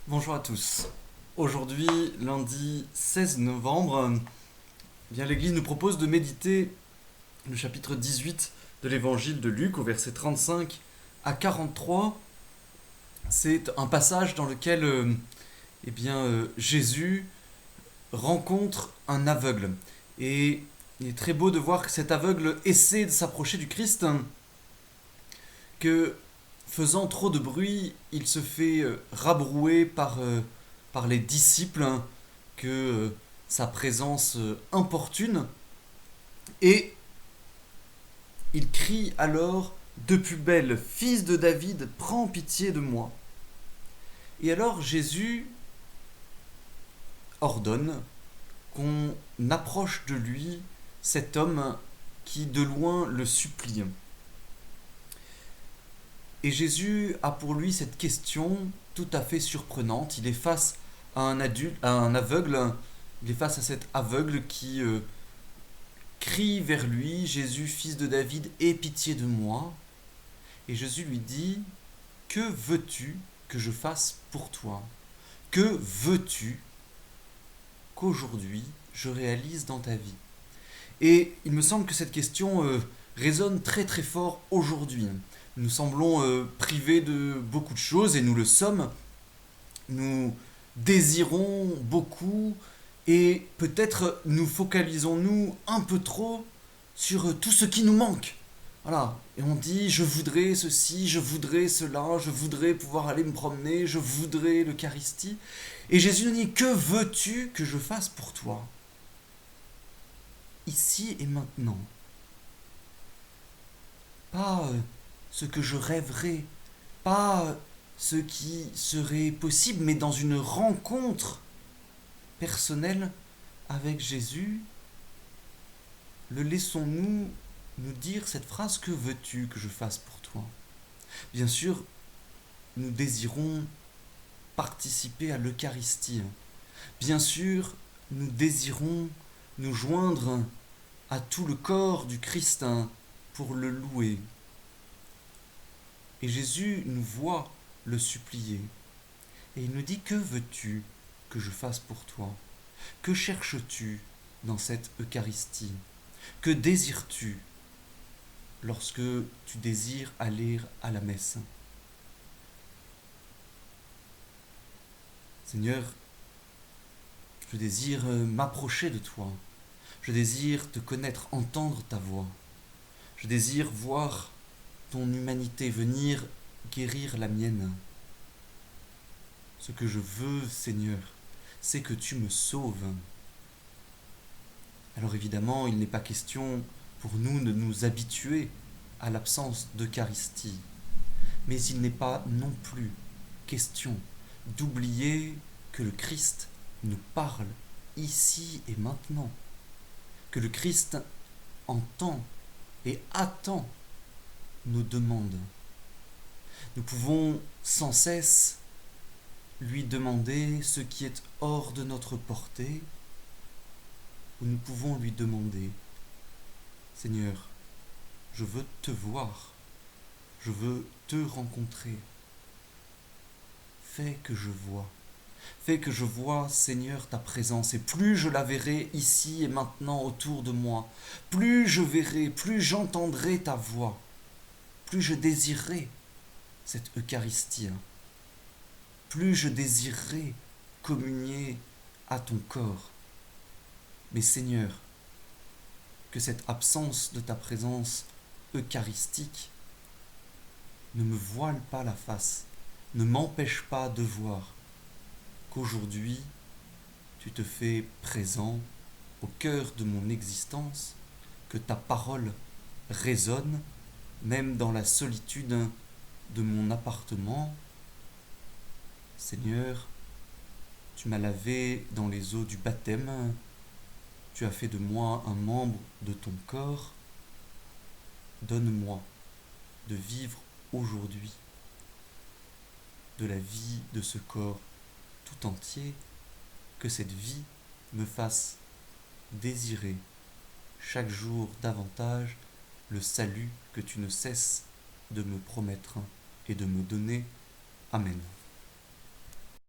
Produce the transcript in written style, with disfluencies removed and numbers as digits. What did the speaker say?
Bonjour à tous. Aujourd'hui, lundi 16 novembre, l'Église nous propose de méditer le chapitre 18 de l'Évangile de Luc au verset 35 à 43. C'est un passage dans lequel Jésus rencontre un aveugle. Et il est très beau de voir que cet aveugle essaie de s'approcher du Christ, que faisant trop de bruit, il se fait rabrouer par les disciples, que sa présence importune, et il crie alors de plus belle: Fils de David, prends pitié de moi. Et alors Jésus ordonne qu'on approche de lui cet homme qui de loin le supplie. Et Jésus a pour lui cette question tout à fait surprenante. Il est face à un adulte, à un aveugle. Il est face à cet aveugle qui crie vers lui: Jésus, fils de David, aie pitié de moi. Et Jésus lui dit: que veux-tu que je fasse pour toi? Que veux-tu qu'aujourd'hui je réalise dans ta vie? Et il me semble que cette question résonne très très fort aujourd'hui. Nous semblons privés de beaucoup de choses, et nous le sommes. Nous désirons beaucoup, et peut-être nous focalisons-nous un peu trop sur tout ce qui nous manque. Voilà, et on dit: je voudrais ceci, je voudrais cela, je voudrais pouvoir aller me promener, je voudrais l'Eucharistie. Et Jésus nous dit: que veux-tu que je fasse pour toi, ici et maintenant? Pas ce que je rêverais, pas ce qui serait possible, mais dans une rencontre personnelle avec Jésus, le laissons-nous nous dire cette phrase: que veux-tu que je fasse pour toi? Bien sûr, nous désirons participer à l'Eucharistie. Bien sûr, nous désirons nous joindre à tout le corps du Christ pour le louer. Et Jésus nous voit le supplier. Et il nous dit: que veux-tu que je fasse pour toi? Que cherches-tu dans cette Eucharistie? Que désires-tu lorsque tu désires aller à la messe? Seigneur, je désire m'approcher de toi. Je désire te connaître, entendre ta voix. Je désire voir ton humanité venir guérir la mienne. Ce que je veux, Seigneur, c'est que tu me sauves. Alors évidemment, il n'est pas question pour nous de nous habituer à l'absence d'Eucharistie. Mais il n'est pas non plus question d'oublier que le Christ nous parle ici et maintenant. Que le Christ entend et attend nos demandes. Nous pouvons sans cesse lui demander ce qui est hors de notre portée, ou nous pouvons lui demander: Seigneur, je veux te voir, je veux te rencontrer. Fais que je vois. Fais que je vois, Seigneur, ta présence, et plus je la verrai ici et maintenant autour de moi, plus je verrai, plus j'entendrai ta voix, plus je désirerai cette Eucharistie, plus je désirerai communier à ton corps. Mais Seigneur, que cette absence de ta présence eucharistique ne me voile pas la face, ne m'empêche pas de voir qu'aujourd'hui tu te fais présent au cœur de mon existence, que ta parole résonne même dans la solitude de mon appartement. Seigneur, tu m'as lavé dans les eaux du baptême, tu as fait de moi un membre de ton corps. Donne-moi de vivre aujourd'hui de la vie de ce corps tout entier, que cette vie me fasse désirer chaque jour davantage le salut que tu ne cesses de me promettre et de me donner. Amen.